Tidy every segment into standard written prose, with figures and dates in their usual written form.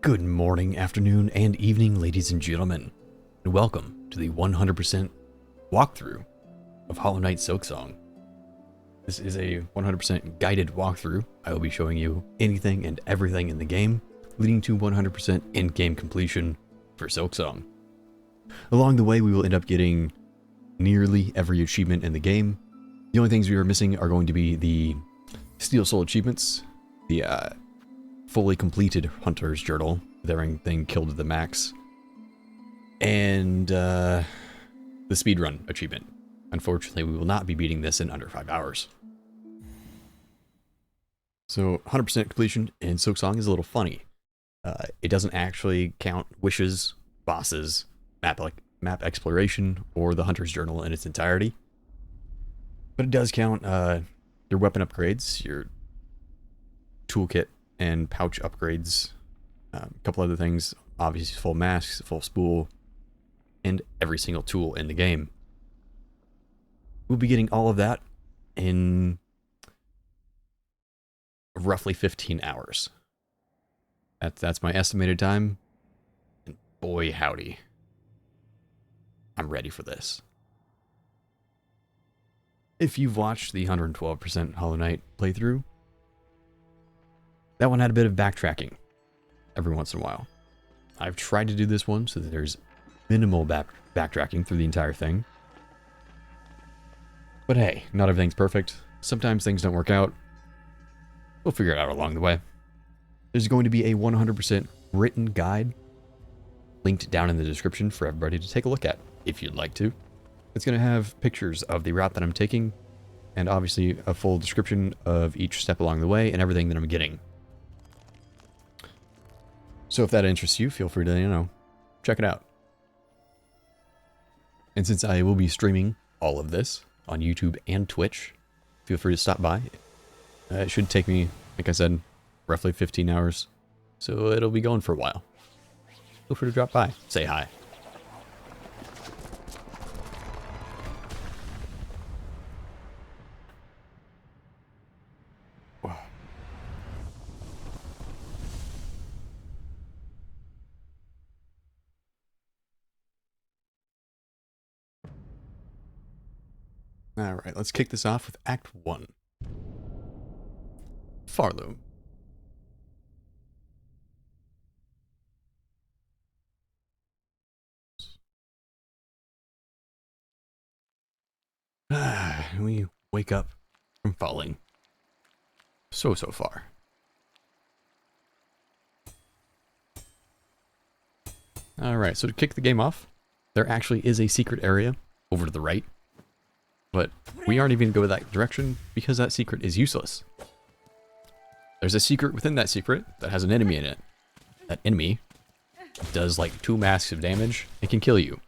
Good morning, afternoon, and evening, ladies and gentlemen, and welcome to the 100% walkthrough of Hollow Knight Silksong. This is a 100% guided walkthrough. I will be showing you anything and everything in the game, leading to 100% in-game completion for Silksong. Along the way, we will end up getting nearly every achievement in the game. The only things we are missing are going to be the Steel Soul achievements, the fully completed Hunter's Journal, with everything killed to the max, and the speedrun achievement. Unfortunately, we will not be beating this in under 5 hours. So 100% completion in Silksong is a little funny. It doesn't actually count wishes, bosses, map exploration, or the Hunter's Journal in its entirety. But it does count your weapon upgrades, your toolkit and pouch upgrades, a couple other things, obviously full masks, full spool, and every single tool in the game. We'll be getting all of that in roughly 15 hours. That's my estimated time, and boy howdy, I'm ready for this. If you've watched the 112% Hollow Knight playthrough, that one had a bit of backtracking every once in a while. I've tried to do this one so that there's minimal backtracking through the entire thing. But hey, not everything's perfect. Sometimes things don't work out. We'll figure it out along the way. There's going to be a 100% written guide linked down in the description for everybody to take a look at, if you'd like to. It's going to have pictures of the route that I'm taking, and obviously a full description of each step along the way and everything that I'm getting. So if that interests you, feel free to, check it out. And since I will be streaming all of this on YouTube and Twitch, feel free to stop by. It should take me, like I said, roughly 15 hours. So it'll be going for a while. Feel free to drop by, say hi. Alright, let's kick this off with Act 1. Farloom. We wake up from falling so far. Alright, so to kick the game off, there actually is a secret area over to the right. But we aren't even going to go that direction because that secret is useless. There's a secret within that secret that has an enemy in it. That enemy does like 2 masks of damage and can kill you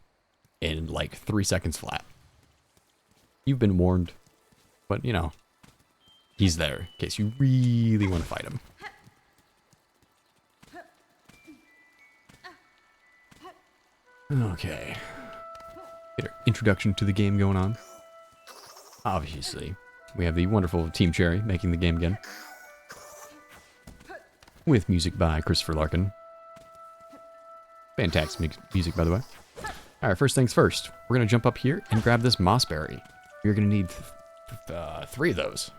in like 3 seconds flat. You've been warned, but he's there in case you really want to fight him. Okay. Get our introduction to the game going on. Obviously, we have the wonderful Team Cherry making the game again. With music by Christopher Larkin. Fantastic music, by the way. Alright, first things first. We're going to jump up here and grab this mossberry. You're going to need 3 of those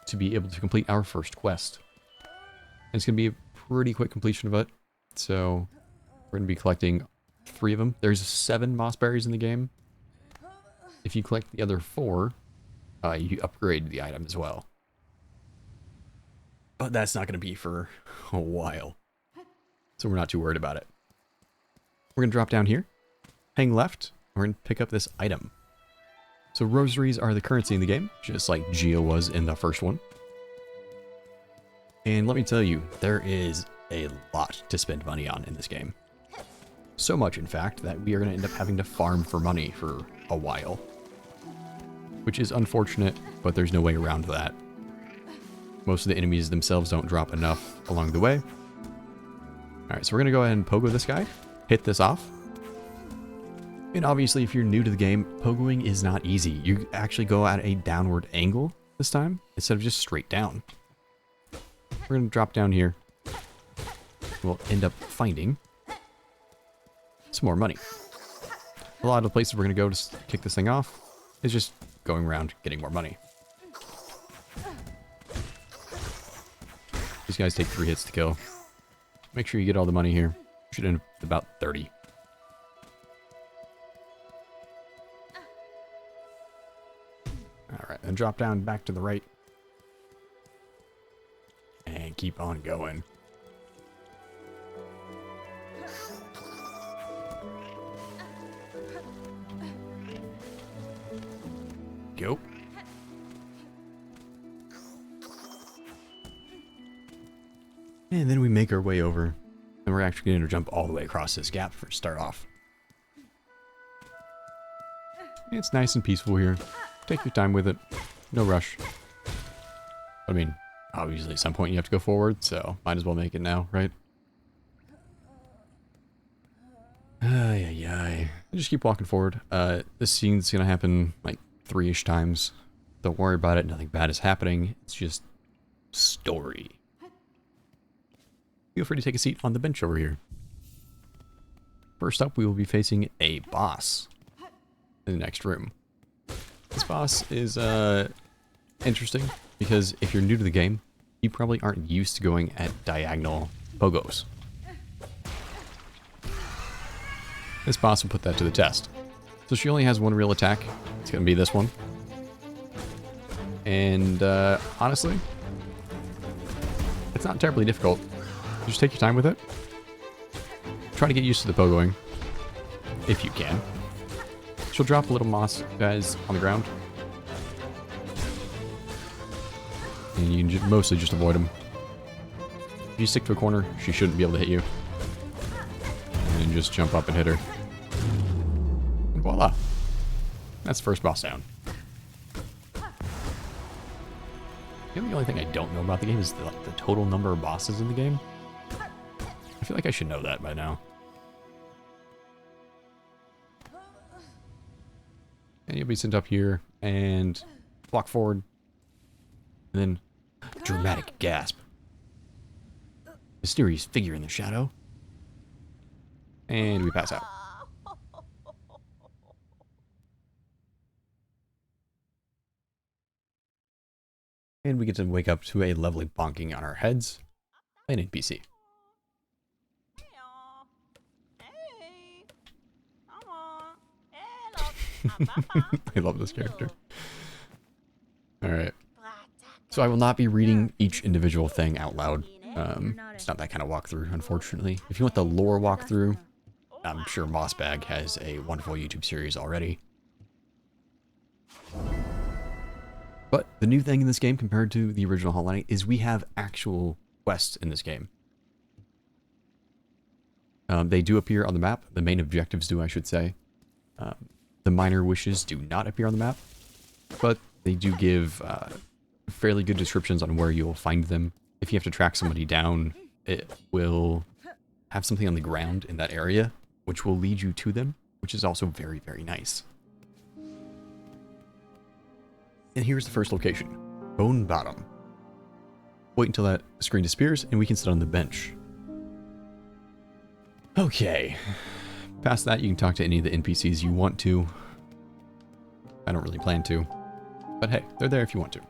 to be able to complete our first quest. And it's going to be a pretty quick completion of it. So, we're going to be collecting 3 of them. There's 7 mossberries in the game. If you collect the other 4, you upgrade the item as well. But that's not going to be for a while. So we're not too worried about it. We're going to drop down here, hang left, we're going to pick up this item. So rosaries are the currency in the game, just like Geo was in the first one. And let me tell you, there is a lot to spend money on in this game. So much, in fact, that we are going to end up having to farm for money for a while. Which is unfortunate, but there's no way around that. Most of the enemies themselves don't drop enough along the way. Alright, so we're going to go ahead and pogo this guy. Hit this off. And obviously, if you're new to the game, pogoing is not easy. You actually go at a downward angle this time, instead of just straight down. We're going to drop down here. we'll end up finding some more money. A lot of the places we're going to go to kick this thing off is just going around getting more money. These guys take 3 hits to kill. Make sure you get all the money here. Should end up with about 30. Alright, then drop down back to the right. And keep on going. Go. And then we make our way over. And we're actually going to jump all the way across this gap for start off. It's nice and peaceful here. Take your time with it. No rush. I mean, obviously at some point you have to go forward, so might as well make it now, right? Ay, ay, ay. Just keep walking forward. This scene's going to happen like 3-ish times. Don't worry about it. Nothing bad is happening. It's just story. Feel free to take a seat on the bench over here. First up, we will be facing a boss in the next room. This boss is interesting because if you're new to the game, you probably aren't used to going at diagonal pogos. This boss will put that to the test. So she only has one real attack. It's going to be this one. And honestly, it's not terribly difficult. Just take your time with it. Try to get used to the pogoing, if you can. She'll drop a little moss guys on the ground. And you can mostly just avoid them. If you stick to a corner, she shouldn't be able to hit you. And just jump up and hit her. And voila. That's the first boss down. The only thing I don't know about the game is the total number of bosses in the game. I feel like I should know that by now. And you'll be sent up here and walk forward. And then dramatic gasp. Mysterious figure in the shadow. And we pass out. And we get to wake up to a lovely bonking on our heads by an NPC. I love this character. Alright. So I will not be reading each individual thing out loud. It's not that kind of walkthrough, unfortunately. If you want the lore walkthrough, I'm sure Mossbag has a wonderful YouTube series already. But the new thing in this game compared to the original Hollow Knight is we have actual quests in this game. They do appear on the map. The main objectives do, I should say. The minor wishes do not appear on the map, but they do give fairly good descriptions on where you'll find them. If you have to track somebody down, it will have something on the ground in that area, which will lead you to them, which is also very, very nice. And here's the first location, Bone Bottom. Wait until that screen disappears and we can sit on the bench. Okay. Past that, you can talk to any of the NPCs you want to. I don't really plan to. But hey, they're there if you want to.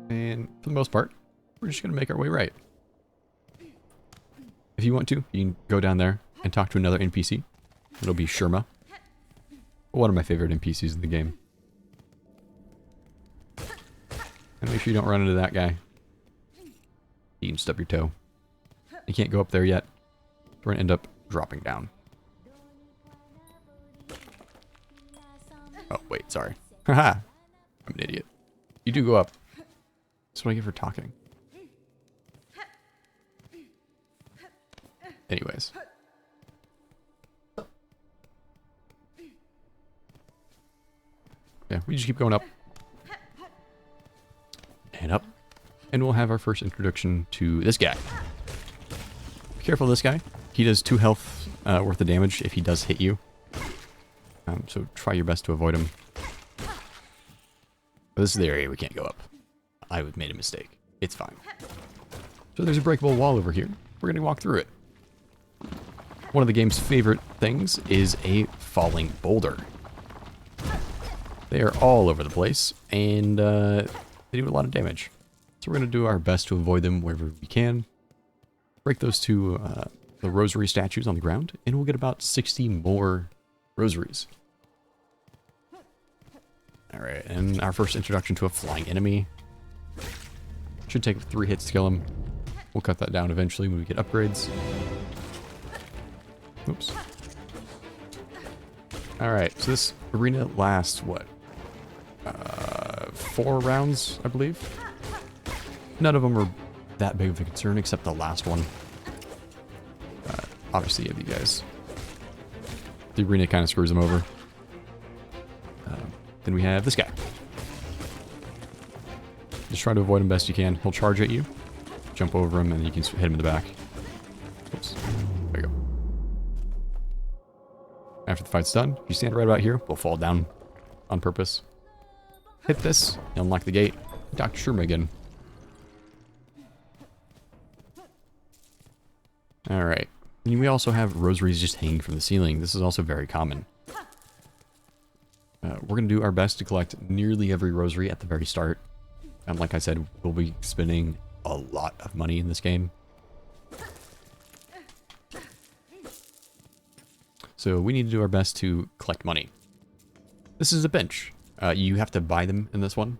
And for the most part, we're just going to make our way right. If you want to, you can go down there and talk to another NPC. It'll be Sherma. One of my favorite NPCs in the game. And make sure you don't run into that guy. You can stub your toe. You can't go up there yet. We're going to end up dropping down. Oh, wait, sorry. Haha. I'm an idiot. You do go up. That's what I get for talking. Anyways. Yeah, we just keep going up. And up. And we'll have our first introduction to this guy. Be careful of this guy. He does 2 health worth of damage if he does hit you. So try your best to avoid him. But this is the area we can't go up. I made a mistake. It's fine. So there's a breakable wall over here. We're going to walk through it. One of the game's favorite things is a falling boulder. They are all over the place, and they do a lot of damage. So we're going to do our best to avoid them wherever we can. Break those two the rosary statues on the ground, and we'll get about 60 more rosaries. Alright, and our first introduction to a flying enemy. Should take 3 hits to kill him. We'll cut that down eventually when we get upgrades. Oops. Alright, so this arena lasts, what? 4 rounds, I believe? None of them are that big of a concern, except the last one. Obviously, you have you guys. The arena kind of screws them over. Then we have this guy. Just try to avoid him best you can. He'll charge at you. Jump over him, and you can hit him in the back. Oops. There you go. After the fight's done, if you stand right about here, we'll fall down on purpose. Hit this, and unlock the gate. Dr. Sherman again. Alright. And we also have rosaries just hanging from the ceiling. This is also very common. We're going to do our best to collect nearly every rosary at the very start. And like I said, we'll be spending a lot of money in this game. So we need to do our best to collect money. This is a bench. You have to buy them in this one.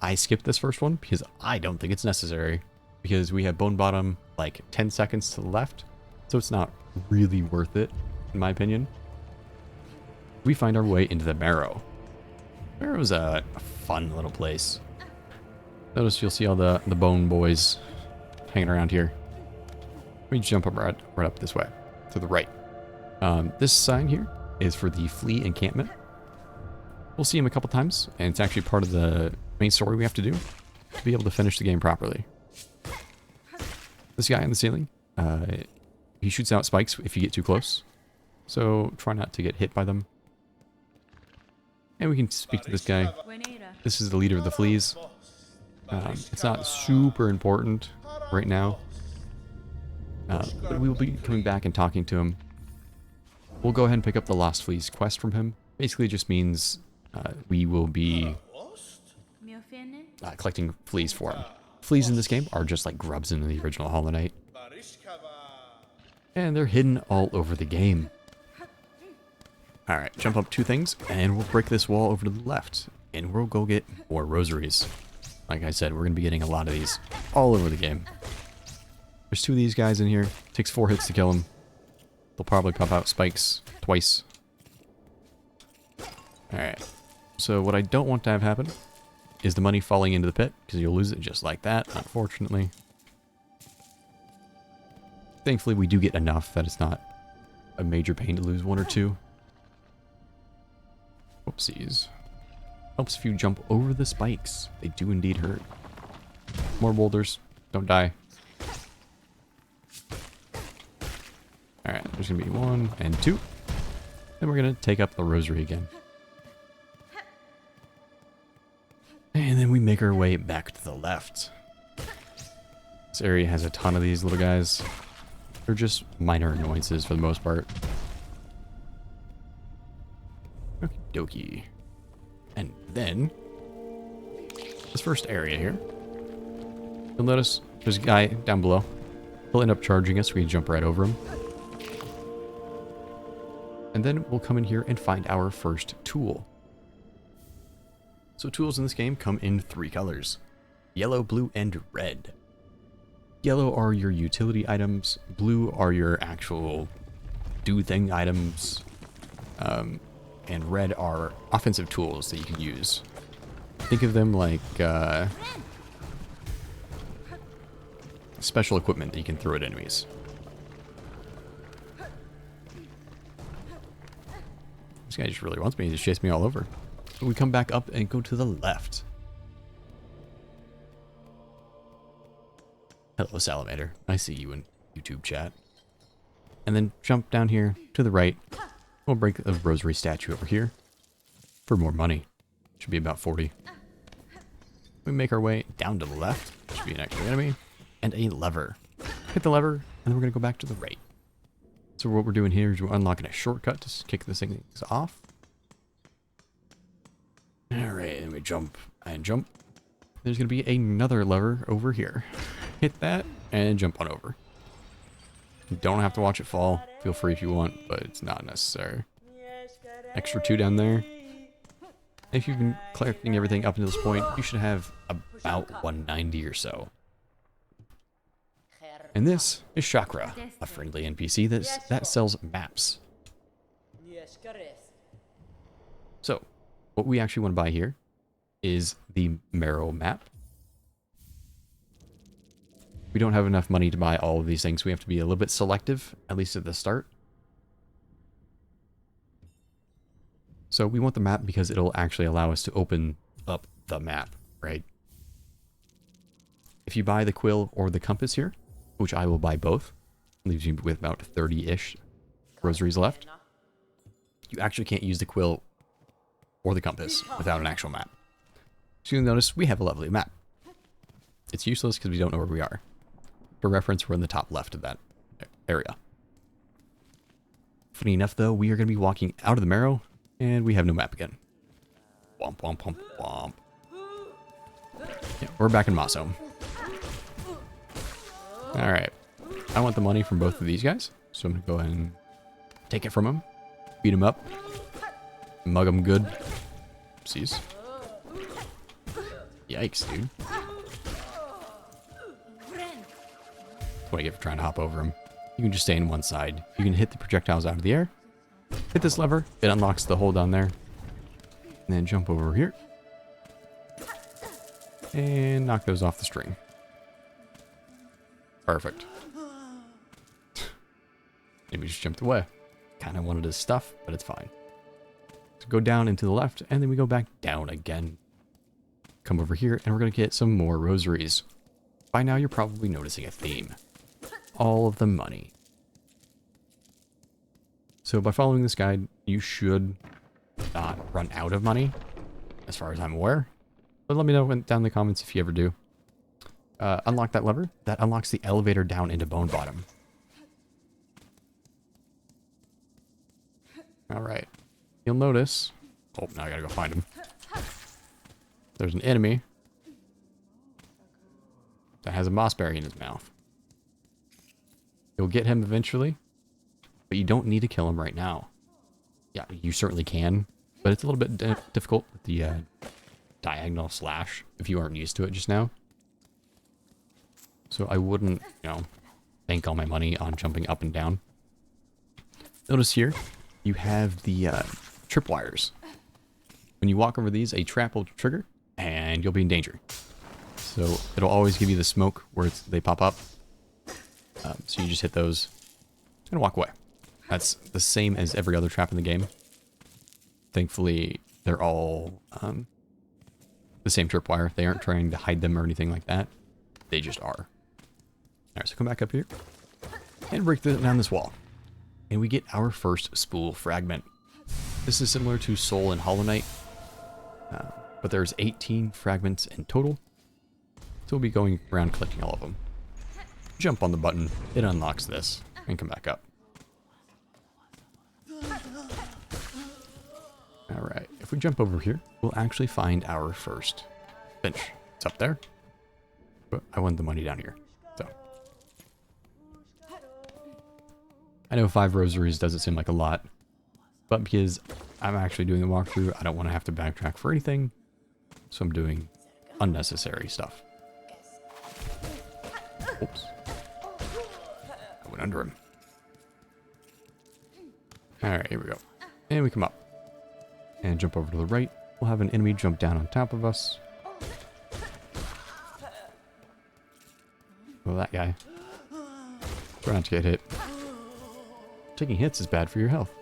I skipped this first one because I don't think it's necessary. Because we have bone bottom like 10 seconds to the left. So it's not really worth it, in my opinion. We find our way into the Marrow. Marrow's a fun little place. Notice you'll see all the bone boys hanging around here. We jump up right up this way, to the right. This sign here is for the flea encampment. We'll see him a couple times, and it's actually part of the main story we have to do to be able to finish the game properly. This guy on the ceiling, he shoots out spikes if you get too close, so try not to get hit by them. And we can speak to this guy. This is the leader of the fleas. It's not super important right now, but we will be coming back and talking to him. We'll go ahead and pick up the Lost Fleas quest from him. Basically just means we will be collecting fleas for him. Fleas in this game are just like grubs in the original Hollow Knight. And they're hidden all over the game. Alright, jump up 2 things, and we'll break this wall over to the left. And we'll go get more rosaries. Like I said, we're going to be getting a lot of these all over the game. There's 2 of these guys in here. Takes 4 hits to kill them. They'll probably pop out spikes twice. Alright. So what I don't want to have happen is the money falling into the pit, because you'll lose it just like that, unfortunately. Thankfully, we do get enough that it's not a major pain to lose 1 or 2. Whoopsies. Helps if you jump over the spikes. They do indeed hurt. More boulders. Don't die. Alright, there's going to be 1 and 2. Then we're going to take up the rosary again. And then we make our way back to the left. This area has a ton of these little guys. They're just minor annoyances for the most part. Okie dokie. And then, this first area here. You'll notice there's a guy down below. He'll end up charging us. We can jump right over him. And then we'll come in here and find our first tool. So tools in this game come in 3 colors. Yellow, blue, and red. Yellow are your utility items. Blue are your actual do-thing items. And red are offensive tools that you can use. Think of them like special equipment that you can throw at enemies. This guy just really wants me. He just chased me all over. We come back up and go to the left. Hello, Salamander. I see you in YouTube chat. And then jump down here to the right. We'll break the rosary statue over here for more money. Should be about 40. We make our way down to the left. Should be an extra enemy. and a lever. Hit the lever, and then we're going to go back to the right. So what we're doing here is we're unlocking a shortcut to kick this thing off. Alright, and we jump and jump. There's going to be another lever over here. Hit that and jump on over. You don't have to watch it fall. Feel free if you want, but it's not necessary. Extra 2 down there. If you've been collecting everything up until this point, you should have about 190 or so. And this is Chakra, a friendly NPC that sells maps. So, what we actually want to buy here is the Marrow map. We don't have enough money to buy all of these things. We have to be a little bit selective, at least at the start. So we want the map because it'll actually allow us to open up the map, right? If you buy the quill or the compass here, which I will buy both, leaves you with about 30-ish rosaries left. You actually can't use the quill or the compass without an actual map. So you'll notice we have a lovely map. It's useless because we don't know where we are. For reference, we're in the top left of that area. Funny enough, though, we are going to be walking out of the Marrow, and we have no map again. Womp, womp, womp, womp. Yeah, we're back in Mossome. Alright. I want the money from both of these guys, so I'm going to go ahead and take it from them. Beat them up. Mug them good. Oopsies. Yikes, dude. That's what I get for trying to hop over him. You can just stay on one side. You can hit the projectiles out of the air. Hit this lever. It unlocks the hole down there. And then jump over here. And knock those off the string. Perfect. Maybe just jumped away. Kind of wanted his stuff, but it's fine. So go down and to the left, and then we go back down again. Come over here, and we're going to get some more rosaries. By now, you're probably noticing a theme. All of the money. So by following this guide, you should not run out of money, as far as I'm aware. But let me know down in the comments if you ever do. Unlock that lever. That unlocks the elevator down into Bone Bottom. Alright. You'll notice... Oh, now I gotta go find him. There's an enemy that has a mossberry in his mouth. You'll get him eventually, but you don't need to kill him right now. Yeah, you certainly can, but it's a little bit difficult with the diagonal slash if you aren't used to it just now. So I wouldn't, bank all my money on jumping up and down. Notice here, you have the tripwires. When you walk over these, a trap will trigger, and you'll be in danger. So it'll always give you the smoke where they pop up. So you just hit those and walk away. That's the same as every other trap in the game. Thankfully, they're all the same tripwire. They aren't trying to hide them or anything like that. They just are. Alright, so come back up here and break down this wall. And we get our first spool fragment. This is similar to Soul and Hollow Knight, but there's 18 fragments in total. So we'll be going around collecting all of them. Jump on the button, it unlocks this, and come back up. Alright, if we jump over here, we'll actually find our first bench. It's up there, but I want the money down here. So I know 5 rosaries doesn't seem like a lot, but because I'm actually doing the walkthrough, I don't want to have to backtrack for anything, so I'm doing unnecessary stuff. Oops. I went under him. Alright, here we go. And we come up. And jump over to the right. We'll have an enemy jump down on top of us. Well, that guy. Try not to get hit. Taking hits is bad for your health.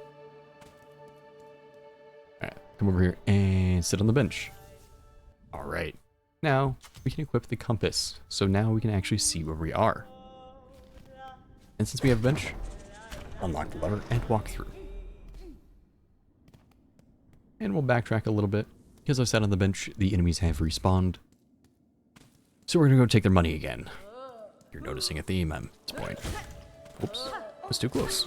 Alright, come over here and sit on the bench. Alright. Now, we can equip the compass. So now we can actually see where we are. And since we have a bench, unlock the lever and walk through. And we'll backtrack a little bit. Because I've sat on the bench, the enemies have respawned. So we're going to go take their money again. You're noticing a theme at this point. Oops, that's too close.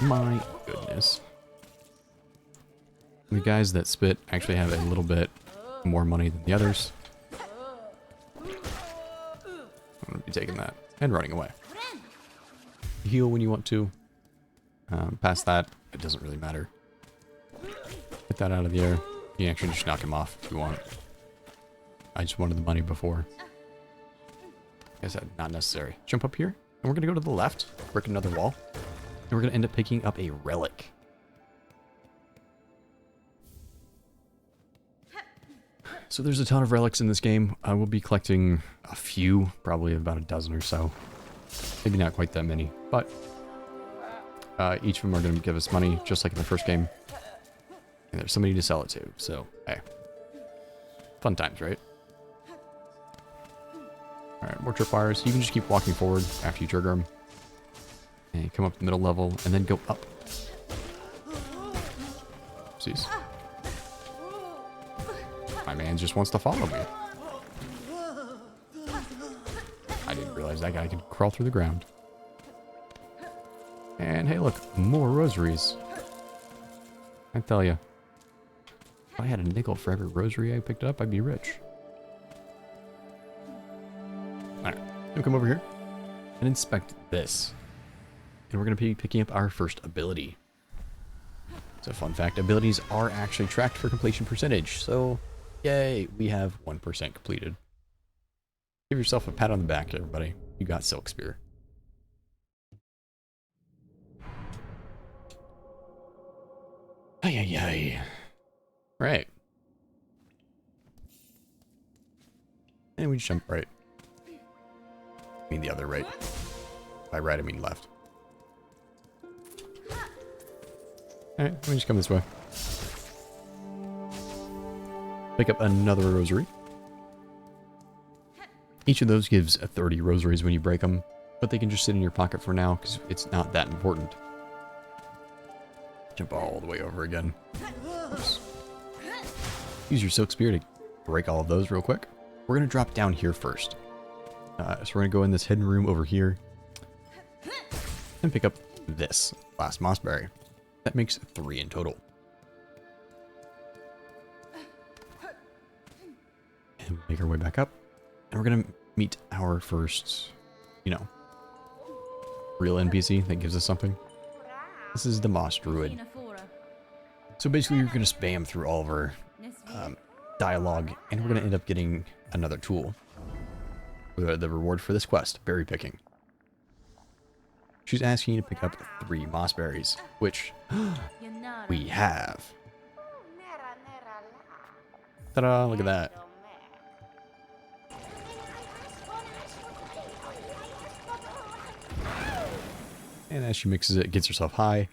My goodness. The guys that spit actually have a little bit more money than the others. I'm gonna be taking that and running away. Heal when you want to. Past that, it doesn't really matter. Get that out of the air. You can actually just knock him off if you want. I just wanted the money before. Like I said, not necessary. Jump up here, and we're gonna go to the left, break another wall, and we're gonna end up picking up a relic. So there's a ton of relics in this game. I will be collecting a few, probably about a dozen or so. Maybe not quite that many, but each of them are going to give us money, just like in the first game. And there's somebody to sell it to, so hey. Fun times, right? Alright, more tripwires. You can just keep walking forward after you trigger them. And come up the middle level, and then go up. Oopsies. My man just wants to follow me. I didn't realize that guy could crawl through the ground. And hey, look, more rosaries. I tell you, if I had a nickel for every rosary I picked up, I'd be rich. Alright, we'll come over here and inspect this. And we're going to be picking up our first ability. So fun fact, abilities are actually tracked for completion percentage. So, yay, we have 1% completed. Give yourself a pat on the back, everybody. You got Silk Spear. Ay, ay, ay. Right. And we jump right. I mean the other right. By right, I mean left. Alright, let me just come this way. Pick up another rosary. Each of those gives 30 rosaries when you break them, but they can just sit in your pocket for now because it's not that important. Jump all the way over again. Oops. Use your Silk Spear to break all of those real quick. We're going to drop down here first. So we're going to go in this hidden room over here and pick up this last mossberry. That makes 3 in total. And we'll make our way back up. And we're going to meet our first, you know, real NPC that gives us something. This is the Moss Druid. So basically, you're going to spam through all of our dialogue, and we're going to end up getting another tool. The reward for this quest, berry picking. She's asking you to pick up 3 moss berries, which we have. Ta-da, look at that. And as she mixes it, gets herself high.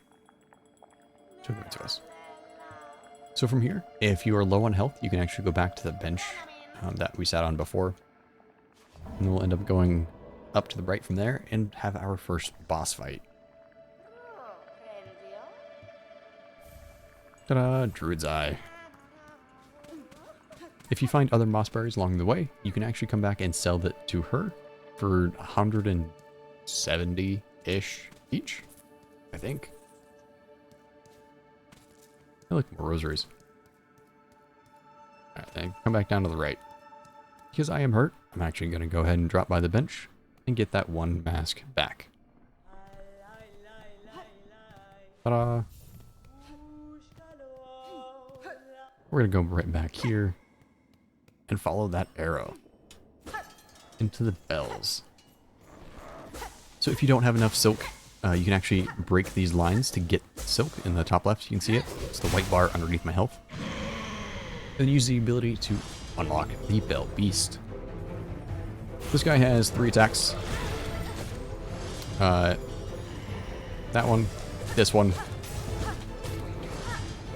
She'll give it to us. So from here, if you are low on health, you can actually go back to the bench that we sat on before. And we'll end up going up to the right from there and have our first boss fight. Ta-da! Druid's Eye. If you find other mossberries along the way, you can actually come back and sell that to her for 170-ish each, I think. I like more rosaries. Alright, then come back down to the right. Because I am hurt, I'm actually going to go ahead and drop by the bench and get that 1 mask back. Ta-da! We're going to go right back here and follow that arrow into the bells. So if you don't have enough silk, you can actually break these lines to get silk. In the top left, you can see it. It's the white bar underneath my health. And use the ability to unlock the Bell Beast. This guy has 3 attacks. That one, this one,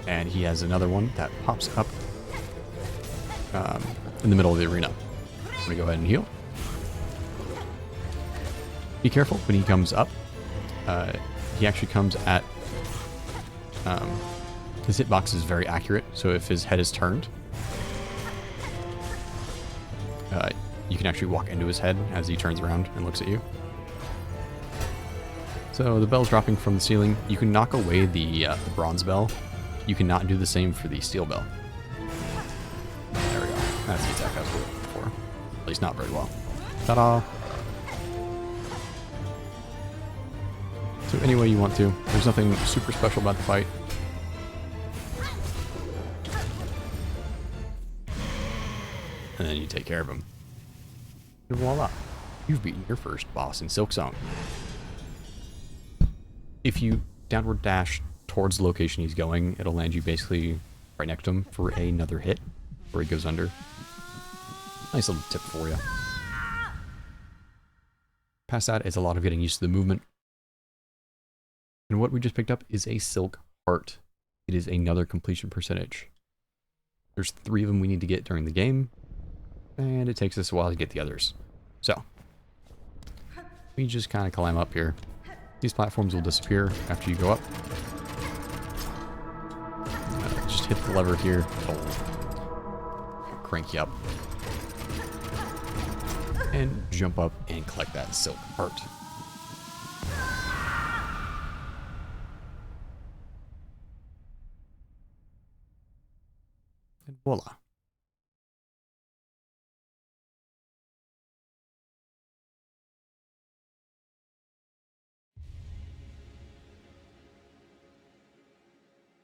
and he has another one that pops up in the middle of the arena. I'm gonna go ahead and heal. Be careful when he comes up. He actually comes at... his hitbox is very accurate, so if his head is turned, you can actually walk into his head as he turns around and looks at you. So the bell's dropping from the ceiling. You can knock away the bronze bell. You cannot do the same for the steel bell. There we go. That's the attack I was looking for. At least not very well. Ta-da! So any way you want to. There's nothing super special about the fight. And then you take care of him. And voila. You've beaten your first boss in Silksong. If you downward dash towards the location he's going, it'll land you basically right next to him for another hit where he goes under. Nice little tip for you. Past that is a lot of getting used to the movement. And what we just picked up is a Silk Heart. It is another completion percentage. There's 3 of them we need to get during the game, and it takes us a while to get the others. So, we just kind of climb up here. These platforms will disappear after you go up. Just hit the lever here. It'll crank you up. And jump up and collect that Silk Heart. And voila.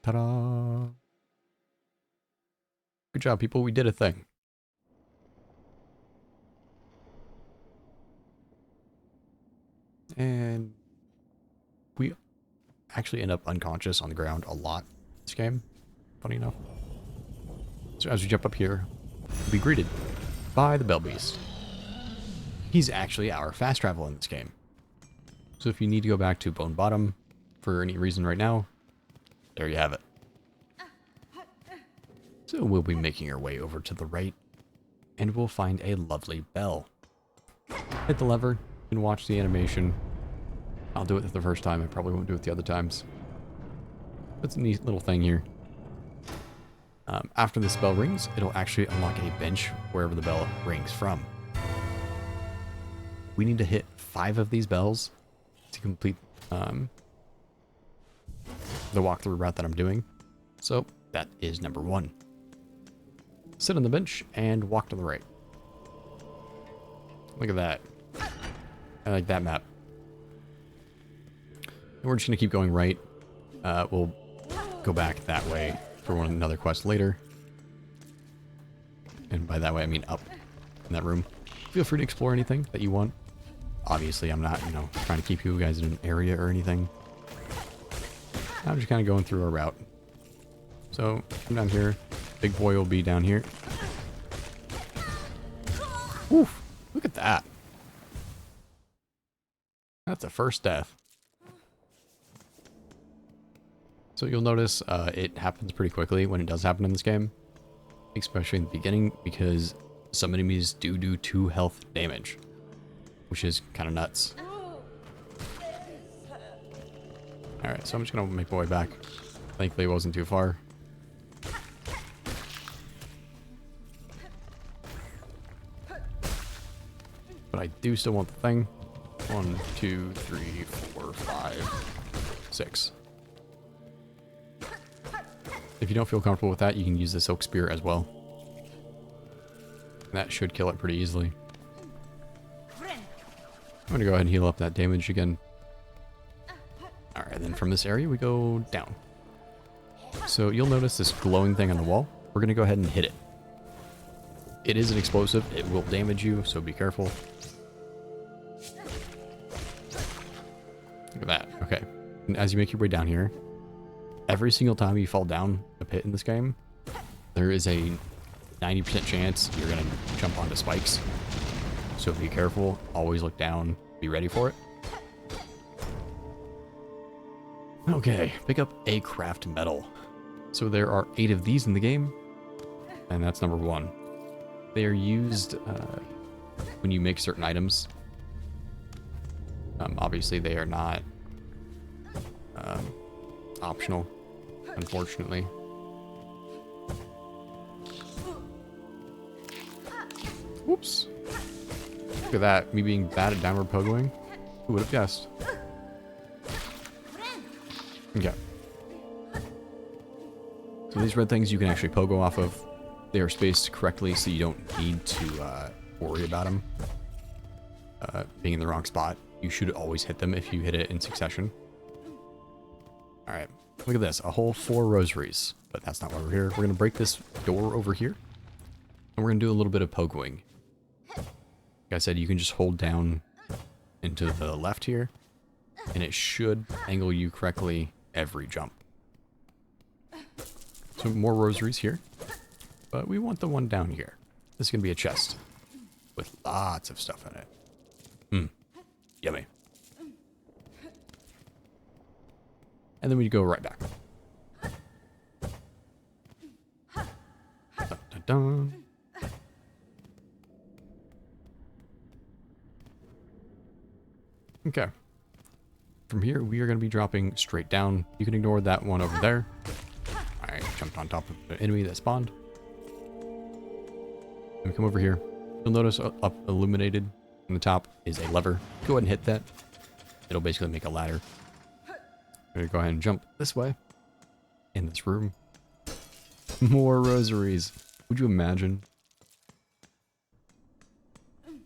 Ta-da! Good job, people. We did a thing. And we actually end up unconscious on the ground a lot in this game, funny enough. So as we jump up here, we'll be greeted by the Bell Beast. He's actually our fast travel in this game. So if you need to go back to Bone Bottom for any reason right now, there you have it. So we'll be making our way over to the right, and we'll find a lovely bell. Hit the lever, and watch the animation. I'll do it the first time, I probably won't do it the other times. It's a neat little thing here. After this bell rings, it'll actually unlock a bench wherever the bell rings from. We need to hit 5 of these bells to complete the walkthrough route that I'm doing. So that is number 1. Sit on the bench and walk to the right. Look at that. I like that map. And we're just going to keep going right. We'll go back that way for another quest later. And by that way, I mean up in that room. Feel free to explore anything that you want. Obviously, I'm not, trying to keep you guys in an area or anything. I'm just kind of going through our route. So, come down here. Big boy will be down here. Oof! Look at that. That's the first death. So you'll notice it happens pretty quickly when it does happen in this game. Especially in the beginning, because some enemies do 2 health damage. Which is kind of nuts. Alright, so I'm just going to make my way back. Thankfully it wasn't too far. But I do still want the thing. 1, 2, 3, 4, 5, 6. If you don't feel comfortable with that, you can use the Silk Spear as well. That should kill it pretty easily. I'm going to go ahead and heal up that damage again. Alright, then from this area we go down. So you'll notice this glowing thing on the wall. We're going to go ahead and hit it. It is an explosive. It will damage you, so be careful. Look at that. Okay. And as you make your way down here, every single time you fall down a pit in this game, there is a 90% chance you're going to jump onto spikes. So be careful. Always look down. Be ready for it. Okay. Pick up a craft medal. So there are 8 of these in the game. And that's number 1. They are used when you make certain items. Obviously, they are not optional, unfortunately. Whoops. Look at that, me being bad at downward pogoing. Who would have guessed? Okay. So these red things you can actually pogo off of. They are spaced correctly, so you don't need to worry about them being in the wrong spot. You should always hit them if you hit it in succession. Alright, look at this. A whole 4 rosaries. But that's not why we're here. We're going to break this door over here. And we're going to do a little bit of pogoing. Like I said, you can just hold down into the left here. And it should angle you correctly every jump. So more rosaries here. But we want the one down here. This is going to be a chest. With lots of stuff in it. Yummy. And then we go right back. Dun, dun, dun. Okay. From here, we are going to be dropping straight down. You can ignore that one over there. I jumped on top of the enemy that spawned. And we come over here. You'll notice up illuminated on the top is a lever. Go ahead and hit that. It'll basically make a ladder. We're going to go ahead and jump this way. In this room. More rosaries. Would you imagine? And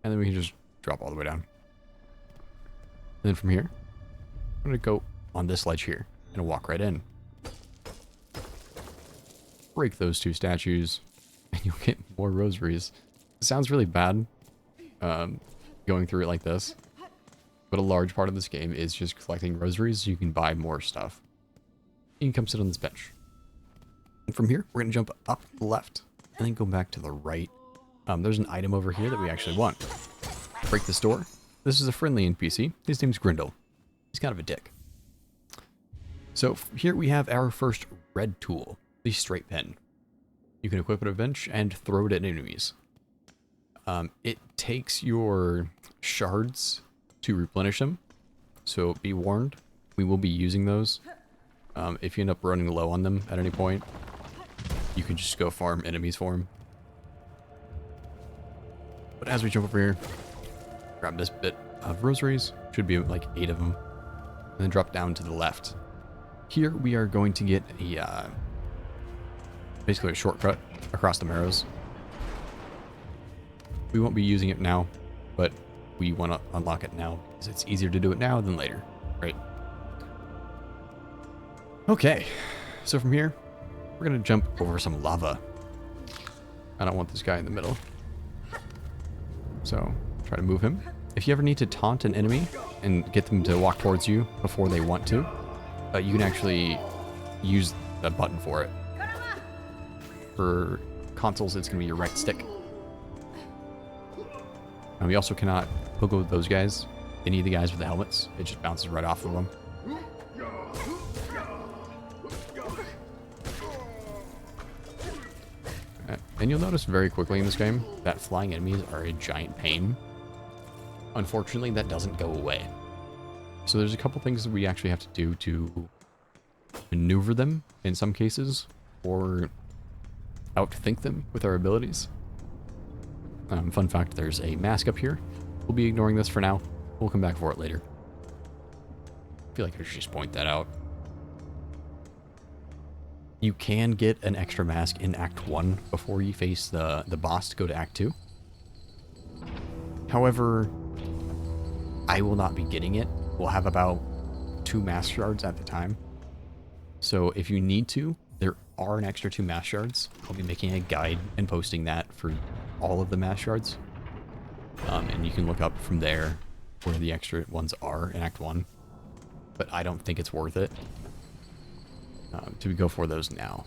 then we can just drop all the way down. And then from here, I'm going to go on this ledge here and walk right in. Break those 2 statues and you'll get more rosaries. It sounds really bad going through it like this, but a large part of this game is just collecting rosaries so you can buy more stuff. You can come sit on this bench. And from here, we're going to jump up the left and then go back to the right. There's an item over here that we actually want. Break this door. This is a friendly NPC. His name's Grindle. He's kind of a dick. So here we have our first red tool, the straight pen. You can equip it at a bench and throw it at enemies. It takes your shards to replenish them. So be warned, we will be using those. If you end up running low on them at any point, you can just go farm enemies for them. But as we jump over here, grab this bit of rosaries, should be like 8 of them, and then drop down to the left. Here we are going to get a basically a shortcut across the Marrows. We won't be using it now, but we want to unlock it now because it's easier to do it now than later, right? Okay, so from here, we're going to jump over some lava. I don't want this guy in the middle. So, try to move him. If you ever need to taunt an enemy and get them to walk towards you before they want to, you can actually use the button for it. For consoles, it's going to be your right stick. And we also cannot pogo those guys, any of the guys with the helmets. It just bounces right off of them. And you'll notice very quickly in this game that flying enemies are a giant pain. Unfortunately, that doesn't go away. So there's a couple things that we actually have to do to maneuver them in some cases, or outthink them with our abilities. Fun fact, there's a mask up here. We'll be ignoring this for now. We'll come back for it later. I feel like I should just point that out. You can get an extra mask in Act 1 before you face the boss to go to Act 2. However, I will not be getting it. We'll have about 2 mask shards at the time. So if you need to, there are an extra 2 mask shards. I'll be making a guide and posting that for all of the mask shards. And you can look up from there where the extra ones are in Act 1. But I don't think it's worth it to go for those now.